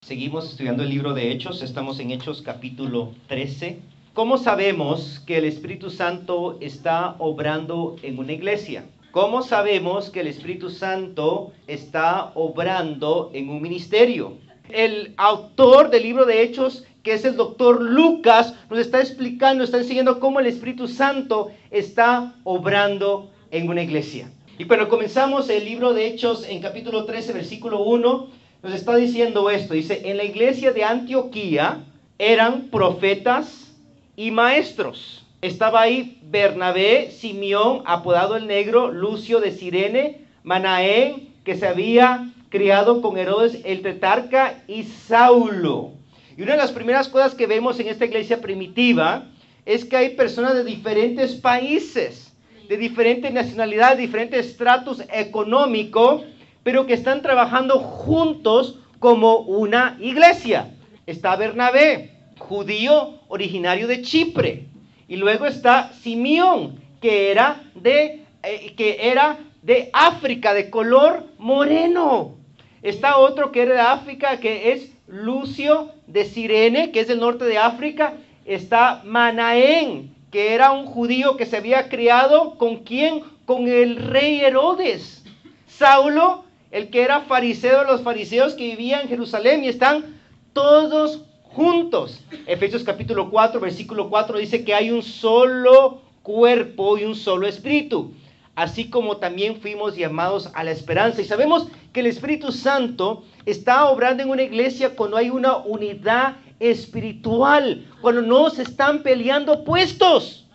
Seguimos estudiando el libro de Hechos, estamos en Hechos capítulo 13. ¿Cómo sabemos que el Espíritu Santo está obrando en una iglesia? ¿Cómo sabemos que el Espíritu Santo está obrando en un ministerio? El autor del libro de Hechos, que es el doctor Lucas, nos está explicando, está enseñando cómo el Espíritu Santo está obrando en una iglesia. Y cuando comenzamos el libro de Hechos en capítulo 13, versículo 1, nos está diciendo esto. Dice, en la iglesia de Antioquía eran profetas y maestros. Estaba ahí Bernabé, Simeón, apodado el Negro, Lucio de Cirene, Manaén, que se había criado con Herodes el tetrarca, y Saulo. Y una de las primeras cosas que vemos en esta iglesia primitiva es que hay personas de diferentes países, de diferentes nacionalidades, diferentes estratos económicos, pero que están trabajando juntos como una iglesia. Está Bernabé, judío originario de Chipre. Y luego está Simeón, que era de África, de color moreno. Está otro que era de África, que es Lucio de Cirene, que es del norte de África. Está Manaén, que era un judío que se había criado, ¿con quién? Con el rey Herodes. Saulo, el que era fariseo de los fariseos que vivía en Jerusalén, y están todos juntos. Efesios capítulo 4, versículo 4 dice que hay un solo cuerpo y un solo espíritu, así como también fuimos llamados a la esperanza. Y sabemos que el Espíritu Santo está obrando en una iglesia cuando hay una unidad espiritual, cuando no se están peleando puestos,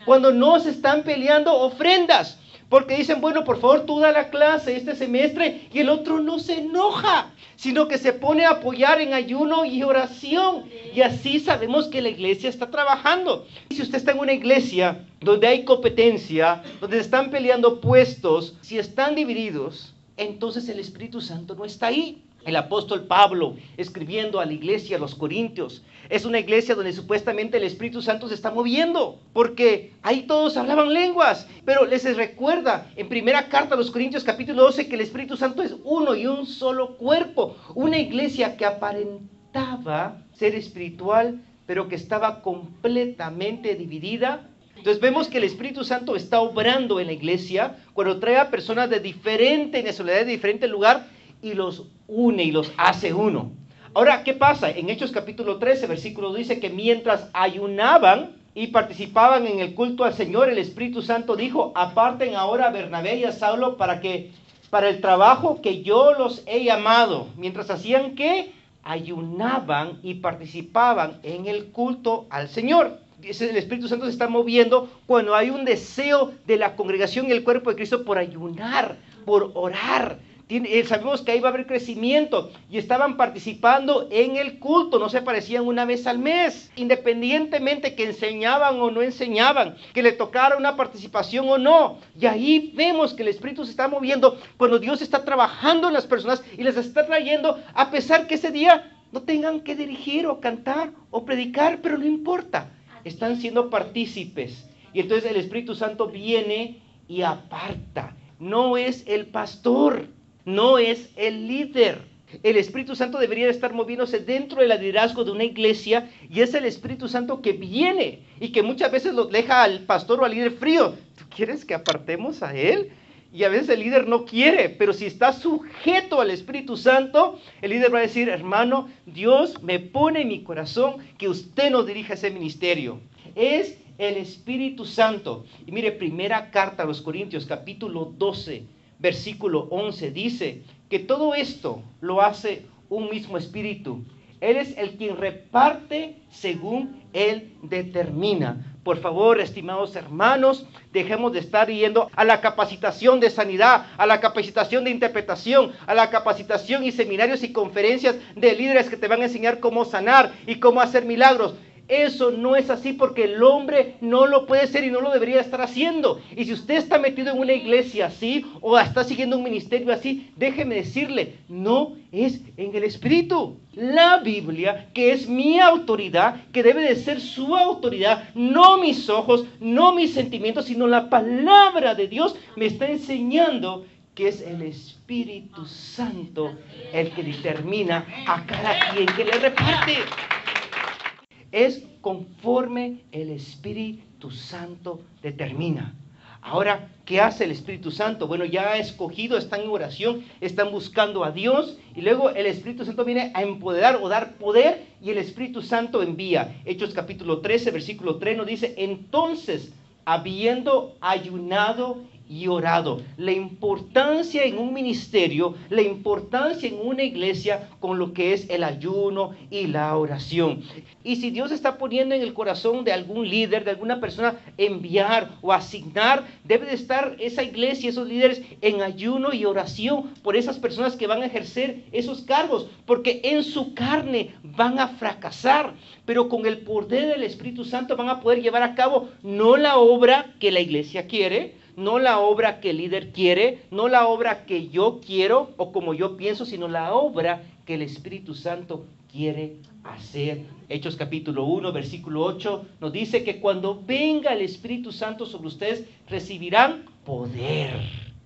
cuando no se están peleando ofrendas. Porque dicen, bueno, por favor, tú da la clase este semestre, y el otro no se enoja, sino que se pone a apoyar en ayuno y oración. Y así sabemos que la iglesia está trabajando. Y si usted está en una iglesia donde hay competencia, donde se están peleando puestos, si están divididos, entonces el Espíritu Santo no está ahí. El apóstol Pablo, escribiendo a la iglesia, a los Corintios, es una iglesia donde supuestamente el Espíritu Santo se está moviendo, porque ahí todos hablaban lenguas. Pero les recuerda en primera carta a los Corintios capítulo 12 que el Espíritu Santo es uno y un solo cuerpo. Una iglesia que aparentaba ser espiritual, pero que estaba completamente dividida. Entonces vemos que el Espíritu Santo está obrando en la iglesia cuando trae a personas de diferente nacionalidad, de diferente lugar, y los une y los hace uno. Ahora, ¿qué pasa? En Hechos capítulo 13, versículo dice que mientras ayunaban y participaban en el culto al Señor, el Espíritu Santo dijo, aparten ahora a Bernabé y a Saulo para el trabajo que yo los he llamado. Mientras hacían ¿qué? Ayunaban y participaban en el culto al Señor. El Espíritu Santo se está moviendo cuando hay un deseo de la congregación y el cuerpo de Cristo por ayunar, por orar. Sabemos que ahí va a haber crecimiento, y estaban participando en el culto, no se aparecían una vez al mes, independientemente que enseñaban o no enseñaban, que le tocara una participación o no. Y ahí vemos que el Espíritu se está moviendo cuando Dios está trabajando en las personas y les está trayendo, a pesar que ese día no tengan que dirigir o cantar o predicar, pero no importa, están siendo partícipes. Y entonces el Espíritu Santo viene y aparta. No es el pastor, no es el líder. El Espíritu Santo debería estar moviéndose dentro del liderazgo de una iglesia, y es el Espíritu Santo que viene y que muchas veces lo deja al pastor o al líder frío. ¿Tú quieres que apartemos a él? Y a veces el líder no quiere, pero si está sujeto al Espíritu Santo, el líder va a decir, hermano, Dios me pone en mi corazón que usted nos dirija ese ministerio. Es el Espíritu Santo. Y mire, primera carta a los Corintios, capítulo 12, versículo 11, dice que todo esto lo hace un mismo Espíritu. Él es el quien reparte según Él determina. Por favor, estimados hermanos, dejemos de estar yendo a la capacitación de sanidad, a la capacitación de interpretación, a la capacitación y seminarios y conferencias de líderes que te van a enseñar cómo sanar y cómo hacer milagros. Eso no es así, porque el hombre no lo puede ser y no lo debería estar haciendo. Y si usted está metido en una iglesia así o está siguiendo un ministerio así, déjeme decirle, no es en el Espíritu. La Biblia, que es mi autoridad, que debe de ser su autoridad, no mis ojos, no mis sentimientos, sino la palabra de Dios, me está enseñando que es el Espíritu Santo el que determina a cada quien que le reparte. Es conforme el Espíritu Santo determina. Ahora, ¿qué hace el Espíritu Santo? Bueno, ya ha escogido, están en oración, están buscando a Dios, y luego el Espíritu Santo viene a empoderar o dar poder, y el Espíritu Santo envía. Hechos capítulo 13, versículo 3 nos dice: entonces, habiendo ayunado y orado. La importancia en un ministerio, la importancia en una iglesia con lo que es el ayuno y la oración. Y si Dios está poniendo en el corazón de algún líder, de alguna persona, enviar o asignar, debe de estar esa iglesia, esos líderes en ayuno y oración por esas personas que van a ejercer esos cargos, porque en su carne van a fracasar, pero con el poder del Espíritu Santo van a poder llevar a cabo no la obra que la iglesia quiere, no la obra que el líder quiere, no la obra que yo quiero o como yo pienso, sino la obra que el Espíritu Santo quiere hacer. Hechos capítulo 1, versículo 8 nos dice que cuando venga el Espíritu Santo sobre ustedes, recibirán poder.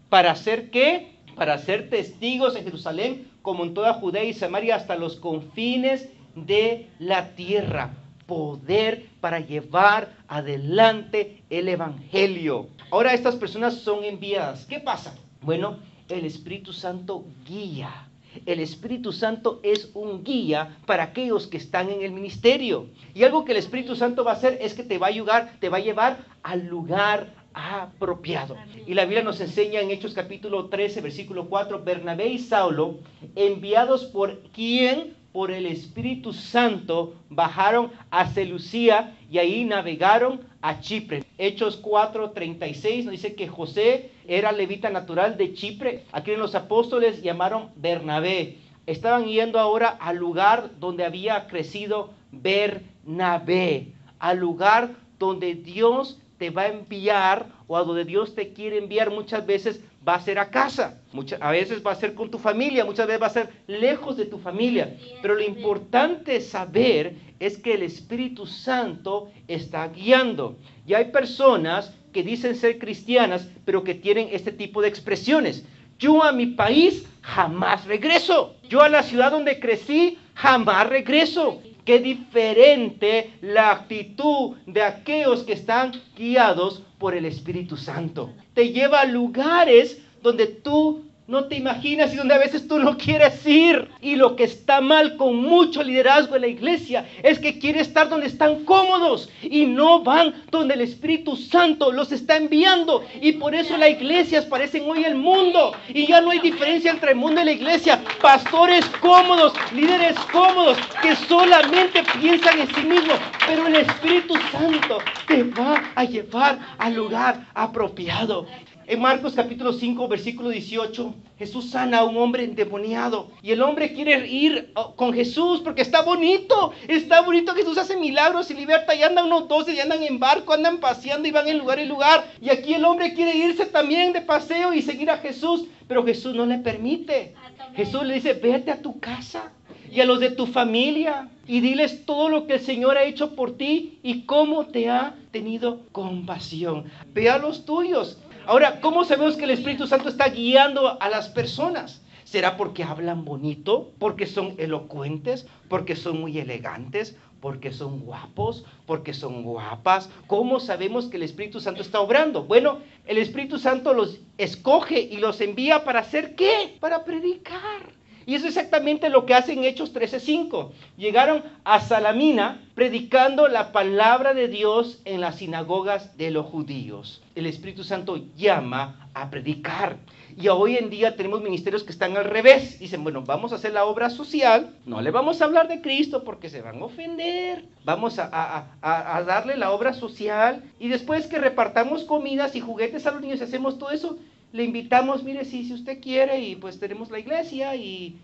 ¿Para hacer qué? Para ser testigos en Jerusalén, como en toda Judea y Samaria, hasta los confines de la tierra. Poder para llevar adelante el evangelio. Ahora estas personas son enviadas. ¿Qué pasa? Bueno, el Espíritu Santo guía. El Espíritu Santo es un guía para aquellos que están en el ministerio. Y algo que el Espíritu Santo va a hacer es que te va a ayudar, te va a llevar al lugar apropiado. Y la Biblia nos enseña en Hechos capítulo 13, versículo 4, Bernabé y Saulo, enviados por ¿quién? Por el Espíritu Santo, bajaron a Seleucia y ahí navegaron a Chipre. Hechos 4:36 nos dice que José era levita natural de Chipre, a quien los apóstoles llamaron Bernabé. Estaban yendo ahora al lugar donde había crecido Bernabé, al lugar donde Dios te va a enviar o a donde Dios te quiere enviar. Muchas veces va a ser a casa, a veces va a ser con tu familia, muchas veces va a ser lejos de tu familia. Pero lo importante saber es que el Espíritu Santo está guiando. Y hay personas que dicen ser cristianas, pero que tienen este tipo de expresiones. Yo a mi país jamás regreso. Yo a la ciudad donde crecí jamás regreso. Qué diferente la actitud de aquellos que están guiados por el Espíritu Santo. Te lleva a lugares donde tú no te imaginas y donde a veces tú no quieres ir. Y lo que está mal con mucho liderazgo en la iglesia es que quiere estar donde están cómodos y no van donde el Espíritu Santo los está enviando. Y por eso las iglesias parecen hoy el mundo. Y ya no hay diferencia entre el mundo y la iglesia. Pastores cómodos, líderes cómodos, que solamente piensan en sí mismos. Pero el Espíritu Santo te va a llevar al lugar apropiado. En Marcos capítulo 5, versículo 18, Jesús sana a un hombre endemoniado. Y el hombre quiere ir con Jesús porque está bonito. Está bonito, Jesús hace milagros y liberta. Y andan unos 12, y andan en barco, andan paseando y van en lugar en lugar. Y aquí el hombre quiere irse también de paseo y seguir a Jesús. Pero Jesús no le permite. Jesús le dice, vete a tu casa y a los de tu familia y diles todo lo que el Señor ha hecho por ti y cómo te ha tenido compasión. Ve a los tuyos. Ahora, ¿cómo sabemos que el Espíritu Santo está guiando a las personas? ¿Será porque hablan bonito? ¿Porque son elocuentes? ¿Porque son muy elegantes? ¿Porque son guapos? ¿Porque son guapas? ¿Cómo sabemos que el Espíritu Santo está obrando? Bueno, el Espíritu Santo los escoge y los envía para ¿hacer qué? Para predicar. Y eso es exactamente lo que hacen Hechos 13:5. Llegaron a Salamina predicando la palabra de Dios en las sinagogas de los judíos. El Espíritu Santo llama a predicar. Y hoy en día tenemos ministerios que están al revés. Dicen, bueno, vamos a hacer la obra social. No le vamos a hablar de Cristo porque se van a ofender. Vamos a darle la obra social. Y después que repartamos comidas y juguetes a los niños y hacemos todo eso, le invitamos, mire, si usted quiere, y pues tenemos la iglesia y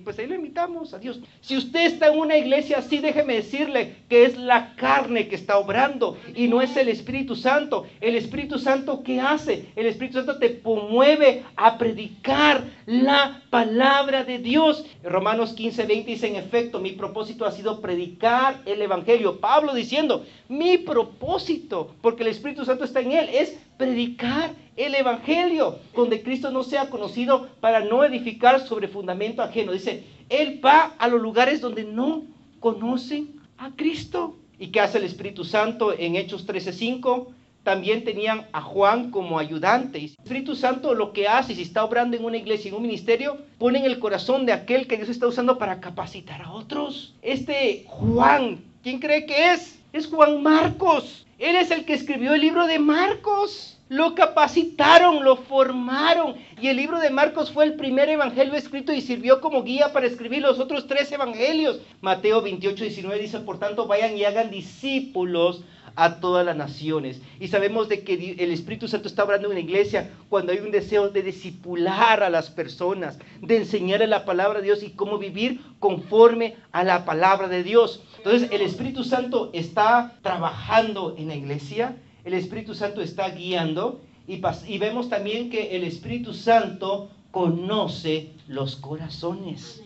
pues ahí le invitamos a Dios. Si usted está en una iglesia así, déjeme decirle que es la carne que está obrando y no es el Espíritu Santo. El Espíritu Santo, ¿qué hace? El Espíritu Santo te promueve a predicar la palabra de Dios. Romanos 15:20 dice, en efecto, mi propósito ha sido predicar el evangelio. Pablo diciendo, mi propósito, porque el Espíritu Santo está en él, es predicar el evangelio, donde Cristo no sea conocido, para no edificar sobre fundamento ajeno. Dice, Él va a los lugares donde no conocen a Cristo. ¿Y qué hace el Espíritu Santo en Hechos 13:5? También tenían a Juan como ayudante. Y el Espíritu Santo lo que hace, si está obrando en una iglesia, en un ministerio, pone en el corazón de aquel que Dios está usando para capacitar a otros. Este Juan, ¿quién cree que es? Es Juan Marcos. Él es el que escribió el libro de Marcos. Lo capacitaron, lo formaron. Y el libro de Marcos fue el primer evangelio escrito y sirvió como guía para escribir los otros 3 evangelios. Mateo 28:19 dice, por tanto, vayan y hagan discípulos a todas las naciones. Y sabemos de que el Espíritu Santo está obrando en la iglesia cuando hay un deseo de discipular a las personas, de enseñarles la palabra de Dios y cómo vivir conforme a la palabra de Dios. Entonces, el Espíritu Santo está trabajando en la iglesia. El Espíritu Santo está guiando y vemos también que el Espíritu Santo conoce los corazones.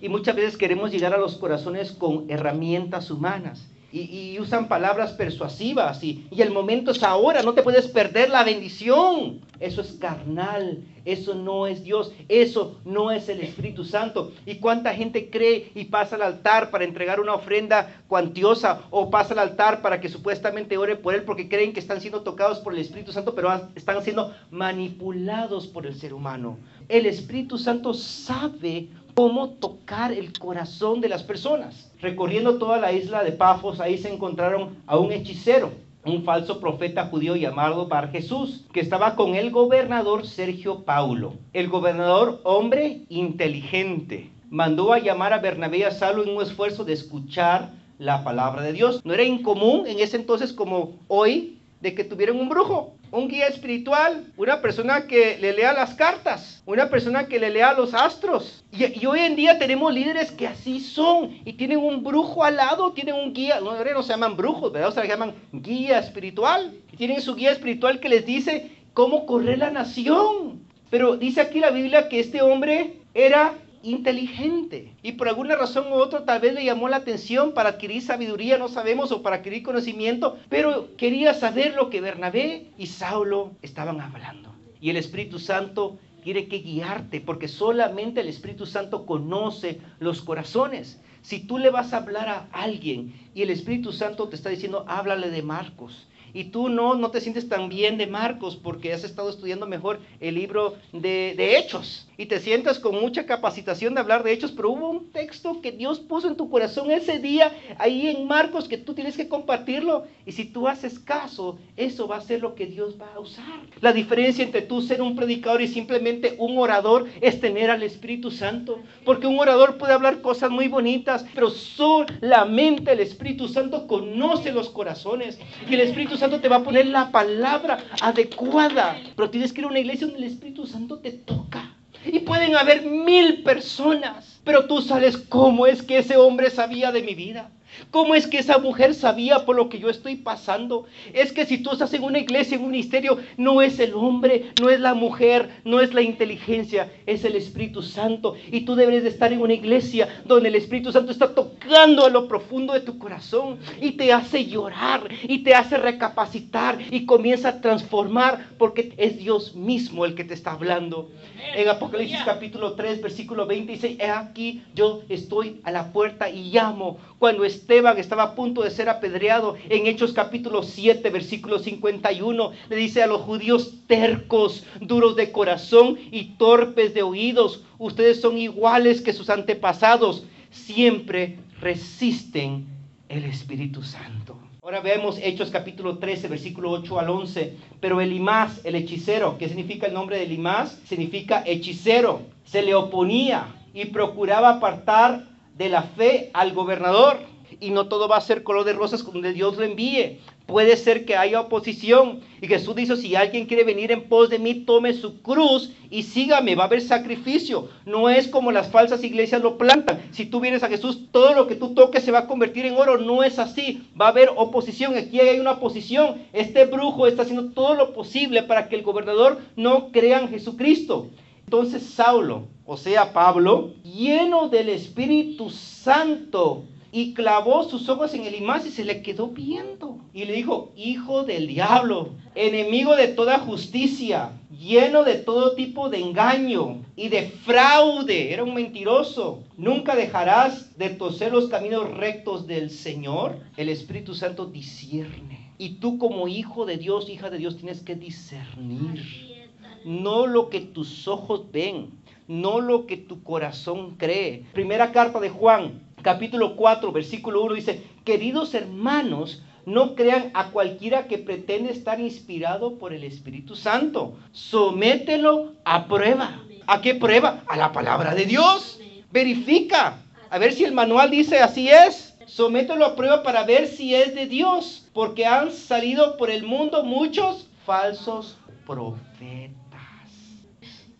Y muchas veces queremos llegar a los corazones con herramientas humanas y usan palabras persuasivas y el momento es ahora, no te puedes perder la bendición. Eso es carnal, eso no es Dios, eso no es el Espíritu Santo. ¿Y cuánta gente cree y pasa al altar para entregar una ofrenda cuantiosa o pasa al altar para que supuestamente ore por él porque creen que están siendo tocados por el Espíritu Santo, pero están siendo manipulados por el ser humano? El Espíritu Santo sabe cómo tocar el corazón de las personas. Recorriendo toda la isla de Pafos, ahí se encontraron a un hechicero, un falso profeta judío llamado Bar Jesús, que estaba con el gobernador Sergio Paulo. El gobernador, hombre inteligente, mandó a llamar a Bernabé y a Saulo en un esfuerzo de escuchar la palabra de Dios. No era incomún en ese entonces como hoy de que tuvieran un brujo, un guía espiritual, una persona que le lea las cartas, una persona que le lea los astros. Y hoy en día tenemos líderes que así son y tienen un brujo al lado, tienen un guía, no se llaman brujos, ¿verdad? O sea, se llaman guía espiritual. Y tienen su guía espiritual que les dice cómo correr la nación. Pero dice aquí la Biblia que este hombre era inteligente y por alguna razón u otra tal vez le llamó la atención para adquirir sabiduría, no sabemos, o para adquirir conocimiento, pero quería saber lo que Bernabé y Saulo estaban hablando. Y el Espíritu Santo tiene que guiarte porque solamente el Espíritu Santo conoce los corazones. Si tú le vas a hablar a alguien y el Espíritu Santo te está diciendo háblale de Marcos, y tú no te sientes tan bien de Marcos porque has estado estudiando mejor el libro de Hechos y te sientas con mucha capacitación de hablar de Hechos, pero hubo un texto que Dios puso en tu corazón ese día ahí en Marcos que tú tienes que compartirlo, y si tú haces caso, eso va a ser lo que Dios va a usar. La diferencia entre tú ser un predicador y simplemente un orador es tener al Espíritu Santo, porque un orador puede hablar cosas muy bonitas, pero solamente el Espíritu Santo conoce los corazones y el Espíritu Santo te va a poner la palabra adecuada. Pero tienes que ir a una iglesia donde el Espíritu Santo te toca. Y pueden haber 1000 personas, pero tú sabes cómo es que ese hombre sabía de mi vida. ¿Cómo es que esa mujer sabía por lo que yo estoy pasando? Es que si tú estás en una iglesia, en un ministerio, no es el hombre, no es la mujer, no es la inteligencia, es el Espíritu Santo. Y tú debes de estar en una iglesia donde el Espíritu Santo está tocando a lo profundo de tu corazón y te hace llorar y te hace recapacitar y comienza a transformar, porque es Dios mismo el que te está hablando. En Apocalipsis capítulo 3, versículo 20 dice, he aquí yo estoy a la puerta y llamo. Cuando Esteban estaba a punto de ser apedreado, en Hechos capítulo 7, versículo 51, le dice a los judíos tercos, duros de corazón y torpes de oídos, ustedes son iguales que sus antepasados, siempre resisten el Espíritu Santo. Ahora vemos Hechos capítulo 13, versículo 8 al 11. Pero Elimás, el hechicero, ¿qué significa el nombre de Elimás? Significa hechicero. Se le oponía y procuraba apartar de la fe al gobernador. Y no todo va a ser color de rosas donde Dios lo envíe. Puede ser que haya oposición. Y Jesús dice, si alguien quiere venir en pos de mí, tome su cruz y sígame. Va a haber sacrificio. No es como las falsas iglesias lo plantan. Si tú vienes a Jesús, todo lo que tú toques se va a convertir en oro. No es así. Va a haber oposición. Aquí hay una oposición. Este brujo está haciendo todo lo posible para que el gobernador no crea en Jesucristo. Entonces Saulo, o sea Pablo, lleno del Espíritu Santo, y clavó sus ojos en Elimás y se le quedó viendo. y le dijo, hijo del diablo, enemigo de toda justicia, lleno de todo tipo de engaño y de fraude. Era un mentiroso. ¿Nunca dejarás de torcer los caminos rectos del Señor? El Espíritu Santo discierne. Y tú como hijo de Dios, hija de Dios, tienes que discernir. No lo que tus ojos ven, no lo que tu corazón cree. Primera carta de Juan, capítulo 4, versículo 1 dice, queridos hermanos, no crean a cualquiera que pretende estar inspirado por el Espíritu Santo. Somételo a prueba. ¿A qué prueba? A la palabra de Dios. Verifica. A ver si el manual dice así es. Somételo a prueba para ver si es de Dios. Porque han salido por el mundo muchos falsos profetas.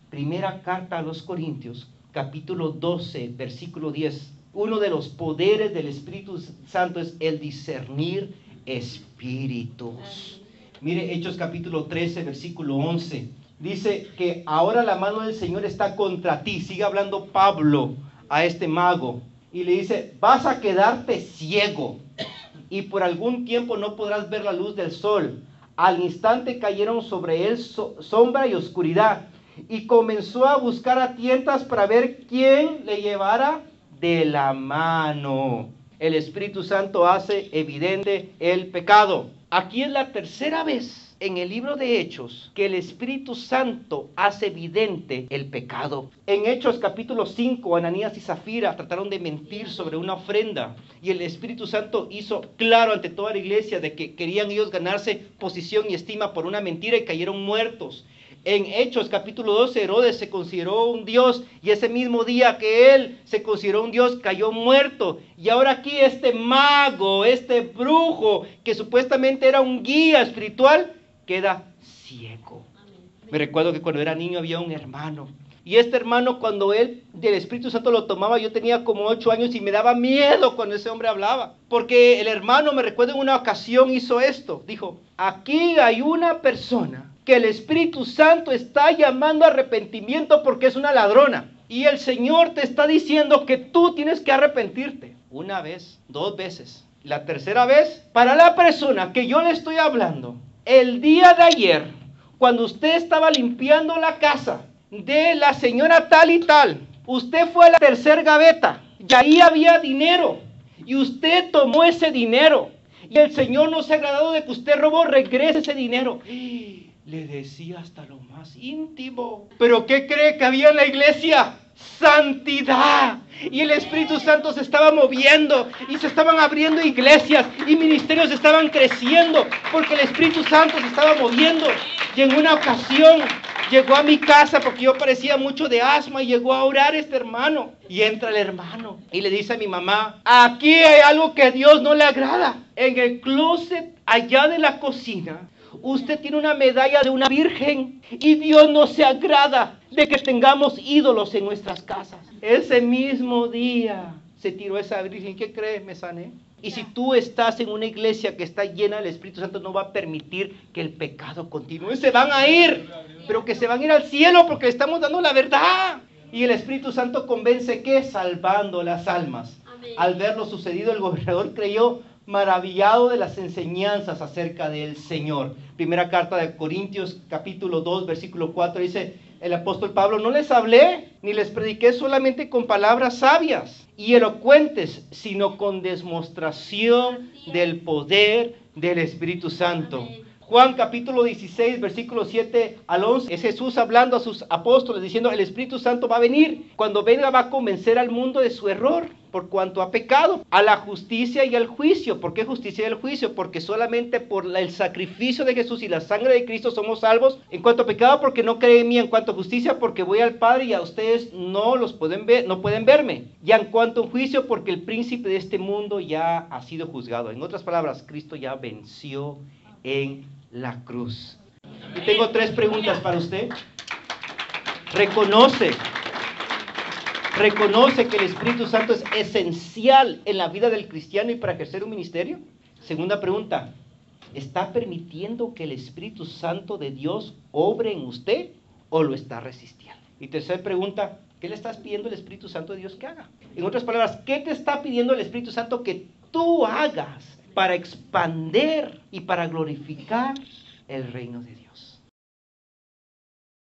Primera carta a los Corintios, capítulo 12, versículo 10. Uno de los poderes del Espíritu Santo es el discernir espíritus. Mire Hechos capítulo 13, versículo 11. Dice que ahora la mano del Señor está contra ti. Sigue hablando Pablo a este mago. Y le dice, vas a quedarte ciego. Y por algún tiempo no podrás ver la luz del sol. Al instante cayeron sobre él sombra y oscuridad. Y comenzó a buscar a tientas para ver quién le llevara de la mano. El Espíritu Santo hace evidente el pecado. Aquí es la tercera vez en el libro de Hechos que el Espíritu Santo hace evidente el pecado. En Hechos capítulo 5, Ananías y Zafira trataron de mentir sobre una ofrenda y el Espíritu Santo hizo claro ante toda la iglesia de que querían ellos ganarse posición y estima por una mentira y cayeron muertos. En Hechos capítulo 12, Herodes se consideró un dios y ese mismo día que él se consideró un dios cayó muerto. Y ahora aquí este mago, este brujo que supuestamente era un guía espiritual, queda ciego. Me recuerdo que cuando era niño había un hermano. Y este hermano cuando él del Espíritu Santo lo tomaba, yo tenía como 8 años y me daba miedo cuando ese hombre hablaba. Porque el hermano, me recuerdo en una ocasión hizo esto. Dijo, aquí hay una persona que el Espíritu Santo está llamando a arrepentimiento porque es una ladrona. Y el Señor te está diciendo que tú tienes que arrepentirte. Una vez, 2 veces. La tercera vez, para la persona que yo le estoy hablando, el día de ayer, cuando usted estaba limpiando la casa de la señora tal y tal, usted fue a la tercera gaveta y ahí había dinero. Y usted tomó ese dinero. Y el Señor no se ha agradado de que usted robó, regrese ese dinero. Le decía hasta lo más íntimo. ¿Pero qué cree que había en la iglesia? Santidad. Y el Espíritu Santo se estaba moviendo y se estaban abriendo iglesias y ministerios estaban creciendo porque el Espíritu Santo se estaba moviendo. Y en una ocasión llegó a mi casa porque yo padecía mucho de asma y llegó a orar este hermano. Y entra el hermano y le dice a mi mamá, aquí hay algo que a Dios no le agrada. En el closet allá de la cocina, usted tiene una medalla de una virgen y Dios no se agrada de que tengamos ídolos en nuestras casas. Ese mismo día se tiró esa virgen. ¿Qué crees? Me sané. Y si tú estás en una iglesia que está llena del Espíritu Santo, no va a permitir que el pecado continúe. Se van a ir, pero que se van a ir al cielo porque le estamos dando la verdad. Y el Espíritu Santo convence que salvando las almas. Al ver lo sucedido, el gobernador creyó maravillado de las enseñanzas acerca del Señor. Primera carta de Corintios, capítulo 2, versículo 4, dice el apóstol Pablo, no les hablé, ni les prediqué solamente con palabras sabias y elocuentes, sino con demostración del poder del Espíritu Santo. Juan capítulo 16, versículo 7 al 11, es Jesús hablando a sus apóstoles diciendo, el Espíritu Santo va a venir. Cuando venga va a convencer al mundo de su error, por cuanto ha pecado, a la justicia y al juicio. ¿Por qué justicia y el juicio? Porque solamente por el sacrificio de Jesús y la sangre de Cristo somos salvos. En cuanto a pecado, porque no creen en mí. En cuanto a justicia, porque voy al Padre y a ustedes no los pueden ver, no pueden verme. Y en cuanto a juicio, porque el príncipe de este mundo ya ha sido juzgado. En otras palabras, Cristo ya venció en la cruz. Y tengo 3 preguntas para usted. ¿Reconoce que el Espíritu Santo es esencial en la vida del cristiano y para ejercer un ministerio? Segunda pregunta, ¿está permitiendo que el Espíritu Santo de Dios obre en usted o lo está resistiendo? Y tercera pregunta, ¿qué le estás pidiendo al Espíritu Santo de Dios que haga? En otras palabras, ¿qué te está pidiendo el Espíritu Santo que tú hagas para expander y para glorificar el reino de Dios.